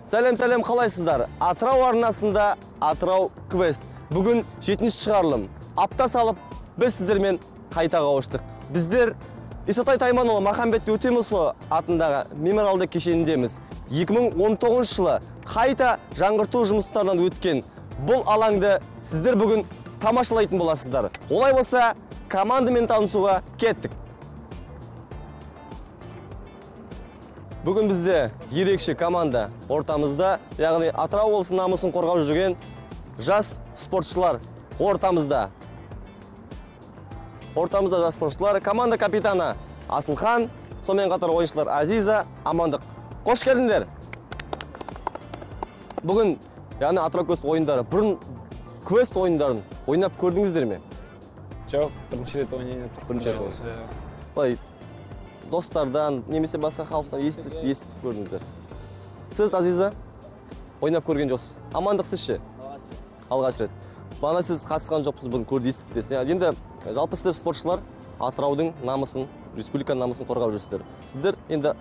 Сәлем қалайсыздар? Атырау арнасында Атырау квест. Бүгін 7-ші шығарылым. Апта салып, біз сіздермен қайта қауыштық. Біздер Исатай Тайманұлы Махамбет Өтемісұлы атындағы мемориалдық кешеніндеміз. 2019 жылы қайта жаңғырту жұмыстарынан өткен бұл алаңды сіздер бүгін тамашалайтын боласыздар. Олай болса, командамен танысуға кеттік. Бүгін бізде ерекше команда ортамызда, яғни Атырау облысының намысын қорғап жүрген жас спортшылар ортамызда. Ортамызда жас спортшылар, команда капитаны Асылхан, сонымен қатар ойыншылар Азиза, Амандық. Қош келдіңдер. Бүгін, яғни Атырау квест ойындары, бұрын квест ойындарын ойнап көрдіңіздер ме? Жоқ, бірінші рет ойнап тұрмын. Бірінші рет. Былай, достардан, немесе басқа халықтан естіп көрдіңіздер. Сіз, Азиза, ойнап көрген жоқсыз. Амандық сіз ше? Алғаш рет. Бана сіз қатысқан жоқсыз, бүгін көрді естіктесіз. Енді жалпы сіздер спортшылар Атыраудың намысын, республиканың намысын қорғап жүрсіздер. Сіздер енді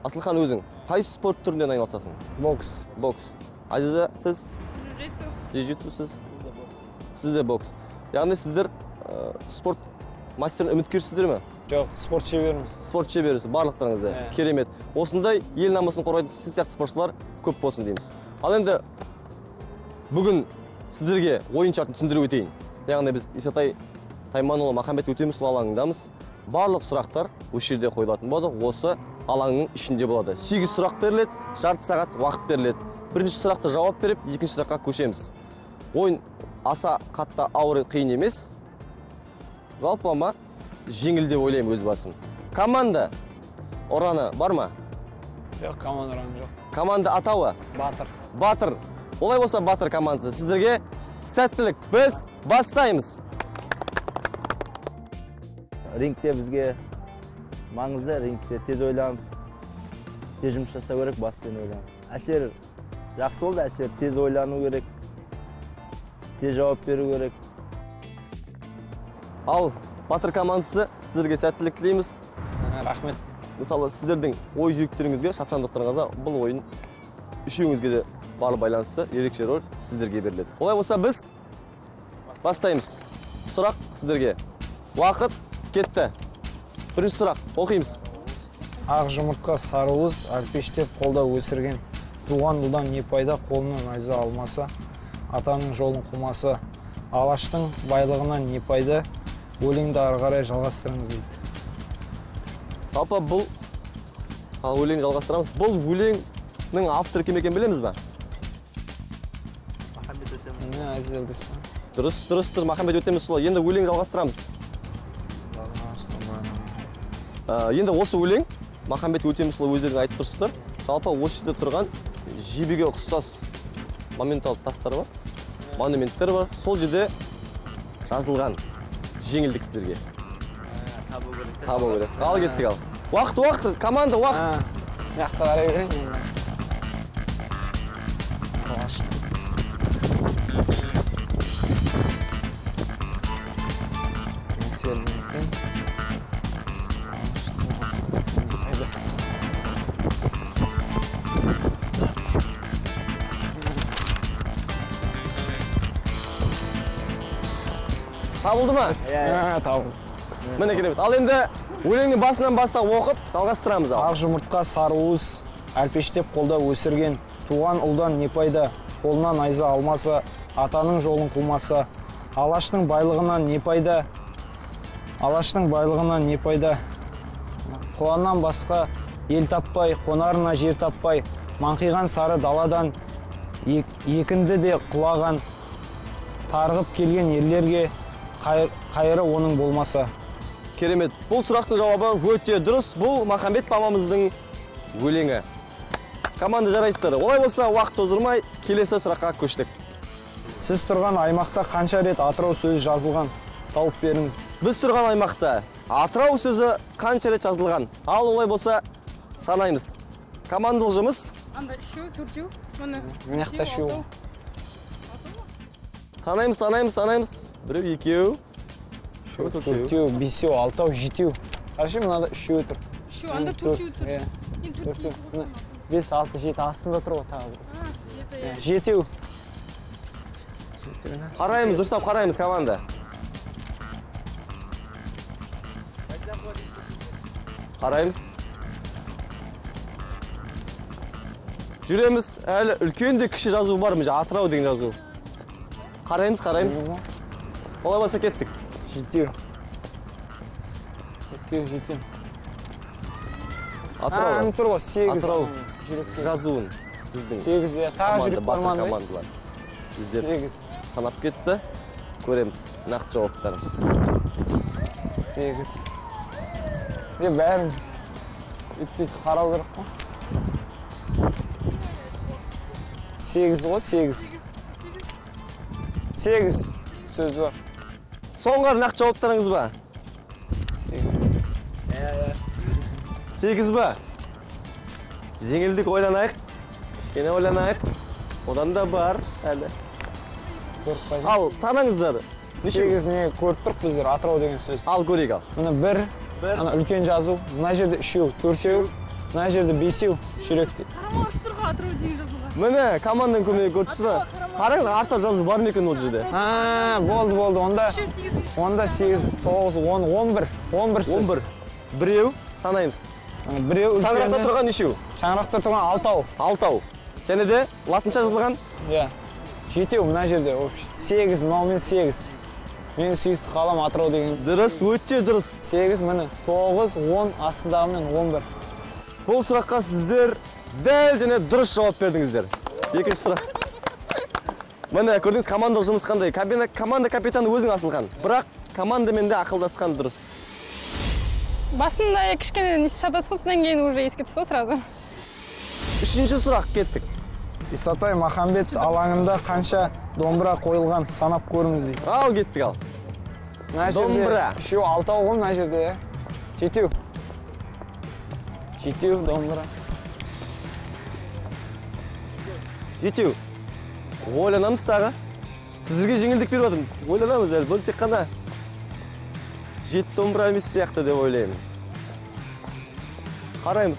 Асылхан өзің қайсы спорт түрінен айналысасың? Бокс. Бокс. Азиза, сіз? Jiu-jitsu сіз? Сіз де бокс. Яғни сіздер спорт мастерін үміткерсіздер ме? Жоқ, спорт шеберіміз. Спорт шеберісі, барлықтарыңызда. Керемет. Осындай ел намысын қорғайтын сіз сияқты спортшылар көп болсын дейміз. Ал енді бүгін сіздерге ойын шартын түсіндіріп өтейін. Яғни біз Исатай Тайманұлы Махамбет Өтемісұлы алаңындамыз. Барлық сұрақтар осы жерде қойылатын болады. Осы алаңның ішінде болады. 8 сұрақ беріледі, жарты сағат уақыт беріледі. Бірінші сұрақты жауап беріп, екінші сұраққа көшеміз. Ойын аса қатты ауыр қиын емес. Жалпы ама жеңіл деп ойлаймын өз басым. Команда ұраны бар ма? Жоқ, команда ұраны жоқ. Команда атауы? Батыр. Батыр. Олай болса Батыр командасы. Сіздерге сәттілік. Біз бастаймыз. Рингте бізге маңызды, рингте тез ойланып, тез жұмыс жасау керек, баспен ойланып. Әсер жақсы болды, әсер тез ойлану керек, тез жауап беру керек. Ал Батыр командасы сіздерге сәттілік тілейміз. Рахмет. Мысалы, сіздердің ой жүректеріңізге, шапшаңдықтарыңызға бұл ойын үшеуіңізге де барлы байланысты ерекше рөл сіздерге беріледі. Олай болса біз бастаймыз. Сұрақ сіздерге. Уақыт кетті. Бірінші сұрақ оқимыз. Ақ жұмыртқа сарыуыз әлпештеп қолда өсірген. Туған ұлдан не пайда, қолынан найза алмаса, атаның жолын қумаса, алаштың байлығынан не пайда, өлеңді ары қарай жалғастырыңыз дейді. Жалпы бұл өлеңді жалғастырамыз. Бұл өлеңнің авторы кім екенін білеміз ба? Махамбет Өтемісұлы. Азиза Өтемісұлы. Дұрыс, Махамбет Өтемісұлы. Енді өлең жалғастырамыз. Енді осы өлең Махамбет Өтемісұлы өздеріңіз айтып тұрсыздар. Жалпы осы жерде тұрған жебеге ұқсас моменталды тастар бар, монументтер бар. Сол жерде жазылған жеңілдік сіздерге. Табу керек. Ал кеттік ал. Уақыт, команда уақыт. Яқты қарай берейін. Табылды ма? Табылды. Міне керемет. Ал енді өлеңнің басынан бастап оқып, жалғастырамыз. Ақ жұмыртқа сарыуыз әлпештеп қолда өсірген. Туған ұлдан не пайда, қолынан найза алмаса, атаның жолын қумаса, алаштың байлығынан не пайда, құланнан басқа ел таппай, қонарына жер таппай, маңқиған сары даладан екінді де құлаған, тарғып келген ерлерге қайыры оның болмаса. Керемет. Бұл сұрақтың жауабы өте дұрыс. Бұл Махамбет бабамыздың өлеңі. Команда жарайсыздар. Олай болса, уақыт тоздырмай, келесі сұраққа көштік. Сіз тұрған аймақта қанша рет Атырау сөзі жазылған? Тауып беріңіз. Біз тұрған аймақта Атырау сөзі қанша рет жазылған? Ал олай болса, санаймыз. Командалық жұмыс. Анда үшеу, төртеу. Мына жақта үшеу. Санаймыз. Біреу, екеу. Төртеу, бесеу, алтау, жетеу. Қарашы, мынада үшеу тұр. Şu anda Türkçe otur. Иә. En Türkçe. 5, 6, 7 астында тұр ғой тағы бір. Ha, yeter. Жетеу. Қараймыз, дұрыстап қараймыз команда. Қараймыз. Жүреміз, әлі үлкен де кіші жазу бар ма? Атырау деген жазу. Қараймыз, қараймыз. Олай болса кеттік. Жетеу. Атырау. Аны тұр ғой 8. Атырау жазуын біздің 8, иә. Тағы жүрек батыр бармандай. командалар. Біздер 8. санап кетті. Көреміз нақты жауаптарын. 8. Бәрін үйтіп қарау керек қой. 8 ғой, 8. 8 сөз бар. Соңғы нақты жауаптарыңыз ба? 8 ба? Жеңілдік ойланайық. Кішкене ойланайық. Одан да бар әлі. Көріп Ал санаңыздар. 8 не көріп тұрық біздер Атырау деген сөз. Ал көрейік ал. Мына 1, ана үлкен жазу. Мына жерде 3, 4, мына жерде 5 жүректе. Қарамағыз тұрға Атырау деген жазылған. Міне команданың көмегі көрдіңіз ба? Қараңыз, артта жазу бар ма екен ол жерде? Болды. Онда 8, 9, 10, 11. 11 сөз. 11. Біреу санаймыз. Біреу Шаңырақта үлкені. тұрған нешеу? Шаңырақта тұрған 6. 6. Және де латынша жазылған Иә. Жетеу мына жерде общий. 8, мынаумен 8. Мен сүйікті қалам Атырау деген. дұрыс, өте дұрыс. 8 міне 9, 10 астындағымен 11. Бұл сұраққа сіздер дәл және дұрыс жауап бердіңіздер. Екінші сұрақ. Міне көрдіңіз командалық жұмыс қандай. Команда капитаны өзің асылған. Бірақ командамен де ақылдасқан дұрыс. Басында кішкене шатасып, содан кейін уже еске түсті сразу. Үшінші сұрақ кеттік. Исатай Махамбет алаңында қанша домбыра қойылған санап көріңіз дейді. Ал кеттік ал. Мына жерде Домбыра. 3, 6 ғой мына жерде. Жетеу. Жетеу домбыра. Жетеу. Ойланамыз тағы. Сіздерге жеңілдік беріп жатырмын. Ойланамыз әлі. Бұл тек қана 7 домбыра емес сияқты деп ойлаймын. Қараймыз.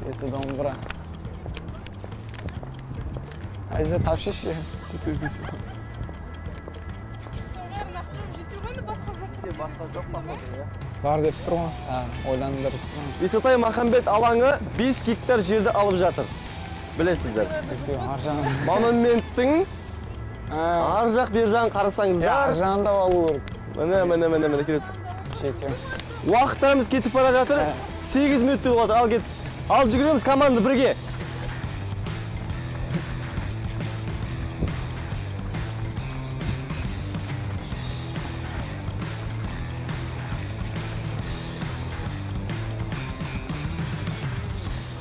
7 домбыра. Айза тапшыш. Бар деп тұр ғой. Ойландырып тұрмын. Исатай Махамбет алаңы 5 гектар жерді алып жатыр. Білесіздер. Ар жағын. Монументтің ар жақ бер жағын қарасаңыздар. Ар жағында алу керек. Міне келеді. Жетеу. Уақыттарымыз кетіп бара жатыр. 8 минут болып жатыр. Ал кет. Ал жүгіреміз команда бірге.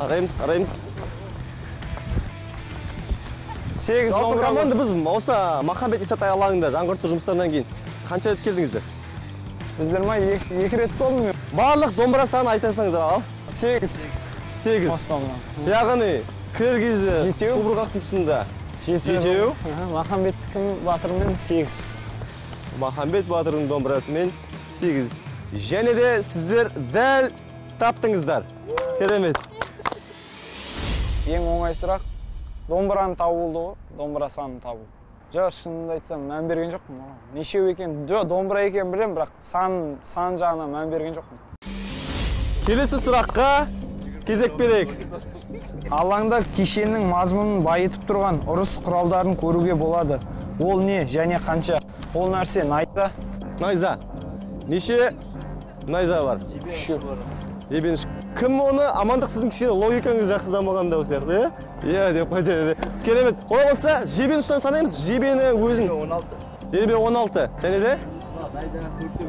Қараймыз. 8 Жалпы домбыра. команда біз осы Махамбет Исатай алаңында жаңғырту жұмыстарынан кейін қанша рет келдіңіздер? Біздер ма 2 рет болдым. Барлық домбыра санын айтасаңыздар ал. 8. 8. Осталған. Яғни кірер кезде Жетеу. Субұрғақтың тұсында Жетеу. Махамбеттің батырымен 8. Махамбет батырдың домбырасымен 8. Және де сіздер дәл таптыңыздар. Керемет. Ең оңай сұрақ домбыраны табу болды ғой, домбыра санын табу. Жоқ, шынымды айтсам, мән берген жоқпын. Нешеу екен, жоқ, домбыра екен білем, бірақ сан жағына мән берген жоқпын. Келесі сұраққа кезек берейік. Алаңда кешеннің мазмұнын байытып тұрған ұрыс құралдарын көруге болады. Ол не және қанша? Ол нәрсе найза. Найза. Неше найза бар? Жебеніш. Кім оны? Амандық сіздің кішкене логикаңыз жақсы дамығанда осы сияқты, иә? Деп қойды. Керемет. Олай болса, жебені ұштан санаймыз. Жебені өзің. 16. Жебе 16. Сәне де?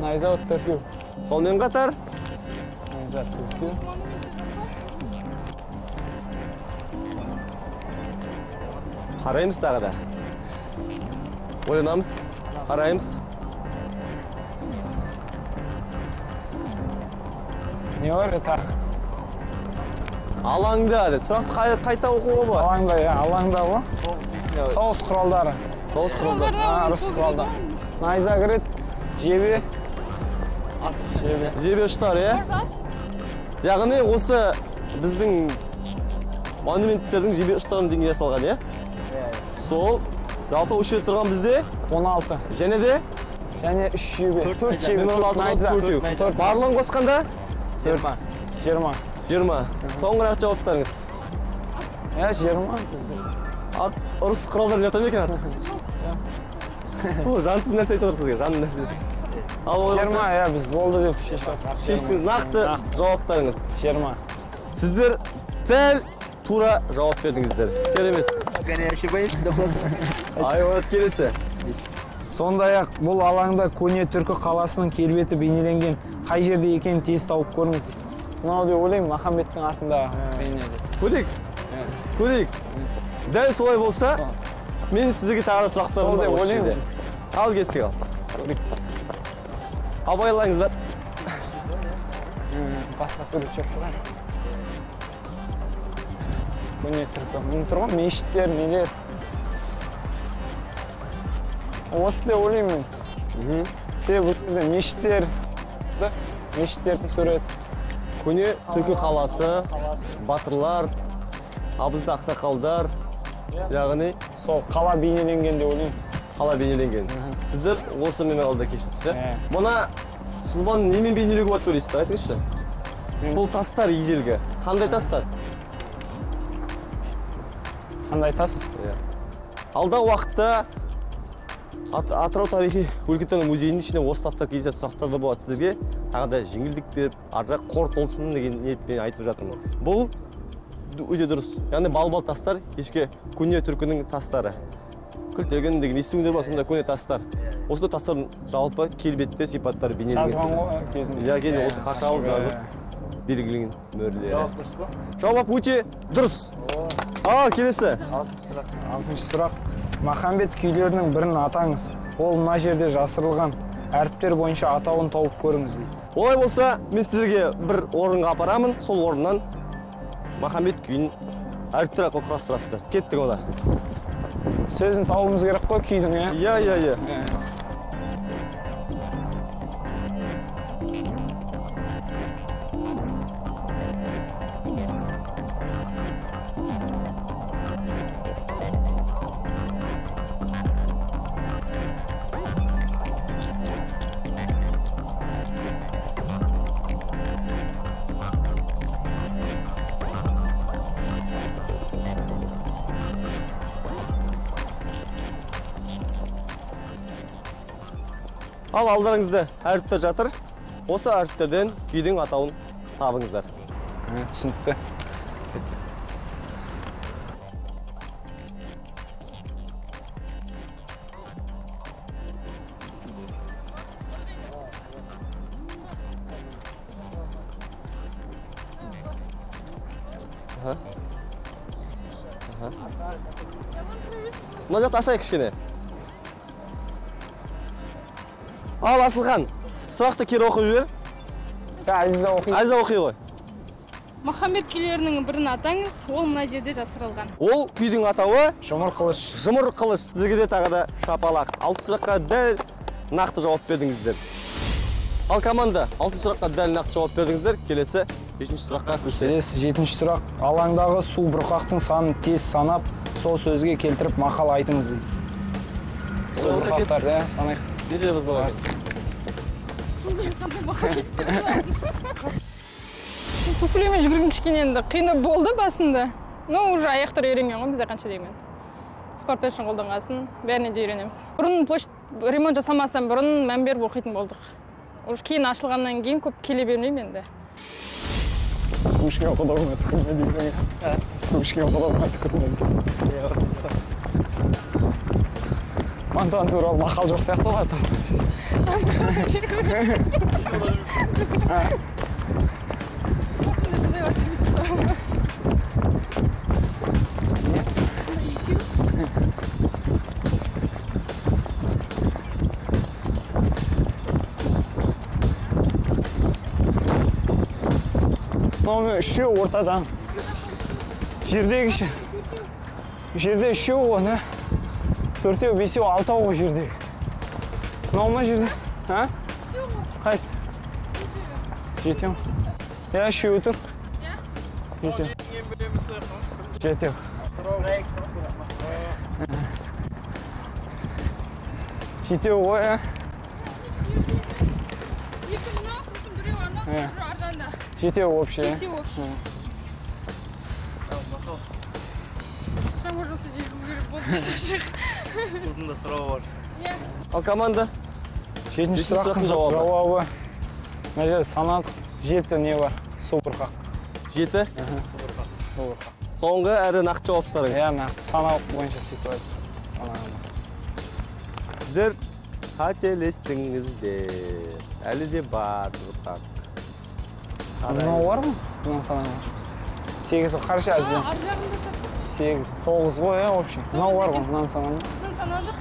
Найза төртеу. Сонымен қатар? Найза төртеу. Қараймыз тағы да. Ойланамыз. Қараймыз. Не бар ета? Алаңда деді. Сұрақты қайта оқуға ба? Алаңда, иә, алаңда ғой. Соғыс құралдары. Соғыс құралдары. Ұрыс құралдары. Найза кіреді, жебе, жебе ұштары, иә? Яғни осы біздің монументтердің жебе ұштарын деген жасалған, иә? Сол, жалпы үш жерде тұрған бізде 16 және де және 3 жебе 4 жебе барлығын қосқанда 20 соңғырақ жауаптарыңыз. иә 20 бізде Ұрыс құралдар жата ма екен? Жансыз нәрсе айтып отырсыз, жанды нәрсе. 20 иә біз болды деп шештің нақты жауаптарыңыз. 20 Сіздер дәл тура жауап бердіңіздер. Керемет. Я ошибаемся, да просто. Айват келесі. сондай-ақ бұл алаңда көне түркі қаласының келбеті бейнеленген қай жерде екенін тез тауып көріңіз. Мынау деп ойлаймын Махамбеттің артында бейнеленген. Көрейік. Дәл солай болса, мен сіздерге тағы сұрақтарым бар осы жерде. Ал кеттік ал. Абайлаңыздар. Басқа сурет жоқ қой. Көне түркі. Міне тұрған мешіттер, нелер. Осы деп ойлаймын мен. Себебі бұл мешіттер, мешіттердің суреті. Көне түркі қаласы, батырлар, абызды ақсақалдар, яғни сол қала бейнеленген деп ойлаймын. қала бейнеленген. Сіздер осы меморалда кештіпсіз. Мұна сұлбаның немен бейнелеуге болады ойлайсыздар, айтыңызшы. Бұл тастар ежелгі. Қандай тастар? Қандай тас? Алдағы уақытта Атырау тарихи өлкетану музейінің ішіне осы тастар кездесетін сұрақтар да болады сіздерге. Тағы да жеңілдік беріп, ар жақ қор толсын деген ниетпен айтып жатырмын. Бұл өте дұрыс. Яғни балбал тастар, ешке көне түркінің тастары. Күлтеген деген естіңдер бар, сонда көне тастар. Осы тастардың жалпы келбетті сипаттары бейнеленген. Жазған ғой кезінде. Иә, кезінде осы қашалып жазып белгіленген мөрлері. Жауап өте дұрыс. Ал, келесі. 6-шы сұрақ. Махамбет күйлерінің бірін атаңыз. Ол мына жерде жасырылған әріптер бойынша атауын тауып көріңіз дейді. Олай болса, мен сіздерге бір орынға апарамын, сол орыннан Махамбет күйін әріптер арқылы құрастырасыздар. Кеттік ода. Сөзін тауымыз керек қой күйдің, иә? Иә. Ал алдарыңызда әріптер жатыр. Осы әріптерден күйдің атауын табыңыздар. Түсінікті. Мына жақты ашайық кішкене. Ал Асылхан, сұрақты кері оқып жібер. Азиза оқи. Азиза оқи ғой. Махамбет күйлерінің бірін атаңыз, ол мына жерде жасырылған. Ол күйдің атауы Жұмыр қылыш. Жұмыр қылыш. Сіздерге де тағы да шапалақ. 6 сұраққа дәл нақты жауап бердіңіздер. Ал команда, 6 сұраққа дәл нақты жауап бердіңіздер. Келесі 5-ші сұраққа көшсек. Келесі 7-ші сұрақ. Алаңдағы су бұрқақтың санын тез санап, сол сөзге келтіріп мақал айтыңыз дейді. Су бұрқақтар, да, санайық. Неше біз болған? Туфлимен жүгірген кішкене енді қиындап болды басында. Но уже аяқтар үйренген ғой, бізде қанша деймін. Спортпен шұғылданғасын, бәріне де үйренеміз. Бұрын ремонт жасамастан бұрын мән беріп оқитын болдық. Уже кейін ашылғаннан кейін көп келе бермеймін енді. Сушке подобное түкірме дейсің. Сушке подобное түкірме дейсің. Фонтан туралы мақал жоқ сияқты ғой. Мынау үшеу ортадан. Жердегі ше. Жерде үшеу оны. Төртеу, бесеу, алтау ғой жердегі. Мынау ма жерде? А? Қайсы? Жетем. Я үшеуі тұр. Жетем. Жетем. Жетеу ғой, ә? Екі мынау, сосын біреу анау, біреу аржанда. Жетеу вообще, ә? Жетеу вообще. Там уже осы жерге болды. Турында сұрау бар. Ал команда? Жетінші Жетінші сұрақтың сұрақтың жауабы. жауабы. Мына жерде санадық. 7 не бар? Субұрқақ. 7. Субұрқақ. Соңғы әрі нақты жауаптарыңыз. Иә, нақты саналық бойынша сөйтіп айтып. Санағанда. Сіздер қателестіңіздер. Әлі де бар сұрақтар. Мынау бар ма? Мынаны санамақпыз. 8 қаршы әзізден. Ар жағында тұр. 8, 9 ғой, ә, вообще. Мынау бар ғой, мынаны санамын. Біздің санадық.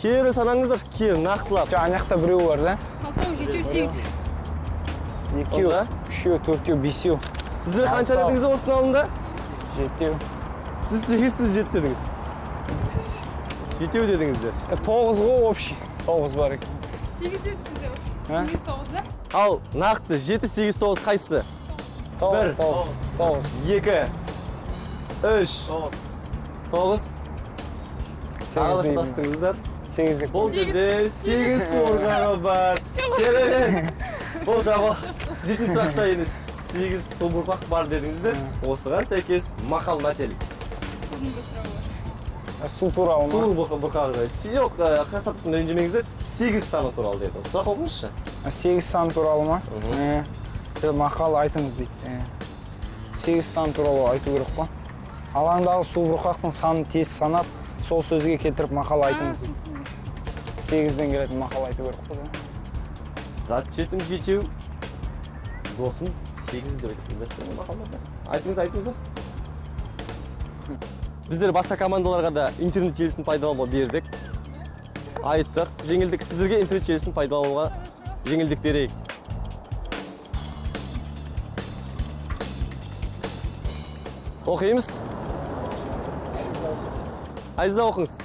Кері санаңыздар, кері нақтылап. Ана жақта біреу бар да? Алтау, жетеу, сегіз. 2, Онда? 3, 4, 5. Сіздер қанша Алтау. дедіңіз осының алдында? 7. Сіз 8, сіз 7 дедіңіз. 7 дедіңіздер. 9 ғой, вообще. 9 бар екен. Сегіз еді бізде. Ә? Сегіз, тоғыз, да? Ал нақты 7, 8, 9 қайсысы? 9, 1, 9. 2, 3, 9. Тағы да шатастыңыздар. 8'lik. Бұл жерде 8 субұрқағы бар. Келеді. Бұл жауап 7 сұрақта енді 8 субұрқақ бар дедіңіздер. Осыған сәйкес мақал мәтел. Судың да сұрауы бар. Су туралы ма? Су бұрқағы. Жоқ, қасаптысын ренжімеңіздер. 8 саны туралы деді. Сұрақ оқыңызшы. 8 сан туралы ма? Мақал айтыңыз дейді. 8 сан туралы айту керек қой. Алаңдағы су бұрқақтың санын тез санап, сол сөзге кетіріп мақал айтыңыз дейді. 8-ден келетін мақал айту керек қой. Жат жетім жетеу. Досым 8 деп айтып мақалдарда. Айтыңыздар. Біздер басқа командаларға да интернет желісін пайдалануға бердік. Айттық, жеңілдік. Сіздерге интернет желісін пайдалануға жеңілдік берейік. Оқимыз. Айза оқыңыз.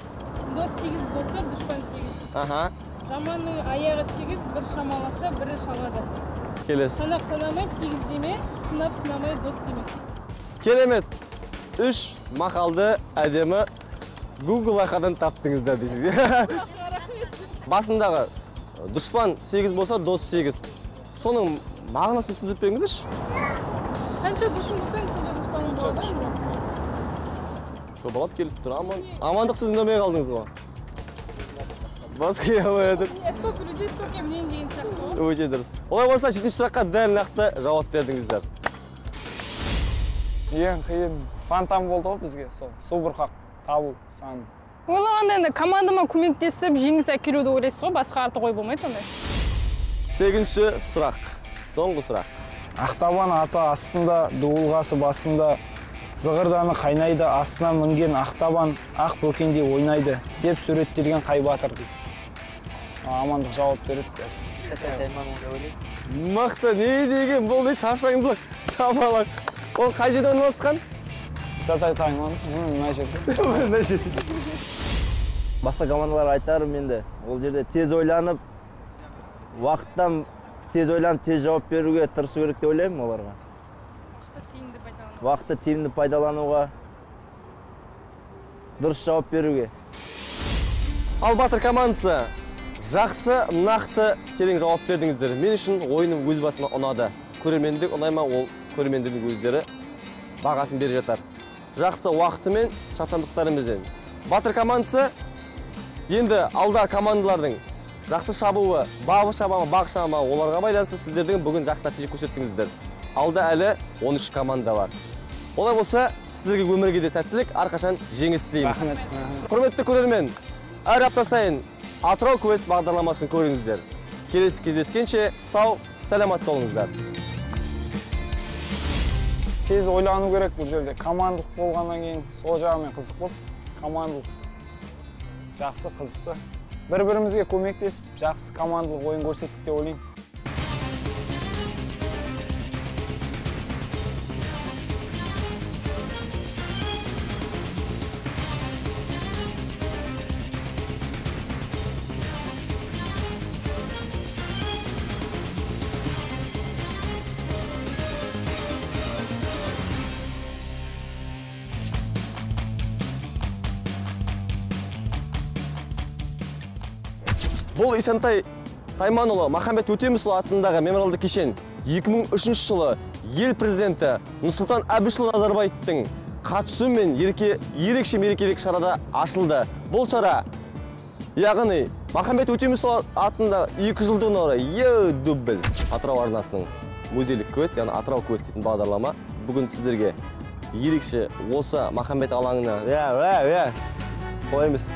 Дос 8 болса, дұшпан 8. Аха, Жаманның аяғы 8, бір шамаласа, бірі шалады. келесі. Санақ санамай 8 деме, сынап сынамай дос деме. Керемет. 3 мақалды әдемі Google арқадан таптыңыздар дейсіз. Басындағы дұшпан 8 болса, дос 8. Соның мағынасын түсіндіріп беріңіздерші. Қанша досың болсаң, сонда дұшпаның болады. Шобалап келіп тұр, амандық сіз үндемей қалдыңыз ғой. Басқа ямай отыр. Сколько людей, сколько мнений деген сияқты ғой. Өте дұрыс. Олай болса 7-ші сұраққа дәл нақты жауап бердіңіздер. Ең қиын фантом болды ғой бізге, сол су бұрқақ табу саны. Ойлағанда енді командама көмектесіп, жеңіс әкелуді ойлайсыз ғой, басқа арты қой болмайды ондай. 8-ші сұрақ. Соңғы сұрақ. Ақтабан аты астында, дуылғасы басында, зығырданы қайнайды, астына мінген ақтабан ақ бөкенде ойнайды деп суреттелген қай батыр дейді. Амандық жауап береді. Мықты, не деген бұл не шапшаңдылық, шапалақ. Ол қай жерде орналасқан? Исатай Тайман, мына жерде. Басқа командалар айтарым енді. Ол жерде тез ойланып, уақыттан тез ойланып, тез жауап беруге тырысу керек деп ойлаймын оларға. Уақытты тиімді пайдалануға, дұрыс жауап беруге. Ал батыр командасы жақсы, нақты, терең жауап бердіңіздер. Мен үшін ойыным өз басыма ұнады. Көрермендік ұнайма, ол көрермендердің өздері бағасын бере жатар. Жақсы уақытымен, шапшаңдықтарымызбен. Батыр командасы енді алда командалардың жақсы шабуы, бабы шабамы, бақ шабамы оларға байланысты сіздердің бүгін жақсы нәтиже көрсеттіңіздер. Алда әлі 13 команда бар. Олай болса, сіздерге өмірге де сәттілік, әрқашан жеңіс тілейміз. Құрметті көрермен, әр апта сайын Атырау квест бағдарламасын көріңіздер. Келесі кездескенше сау, сәлемат болыңыздар. Тез ойлану керек бұл жерде. Командалық болғаннан кейін сол жағымен қызық болды. Командалық жақсы, қызықты. Бір-бірімізге көмектесіп, жақсы командалық ойын көрсеттік деп ойлаймын. Бұл Исентай Тайманұлы Махамбет Өтемісұлы атындағы мемориалдық кешен 2003 жылы ел президенті Нұрсұлтан Әбішұлы Назарбаевтың қатысуымен ерекше мерекелік шарада ашылды. Бұл шара яғни Махамбет Өтемісұлы атында 2 жылдығына орай Е-дубль Атырау арнасының музейлік квест, яғни Атырау квест дейтін бағдарлама бүгін сіздерге ерекше осы Махамбет алаңына қойымыз.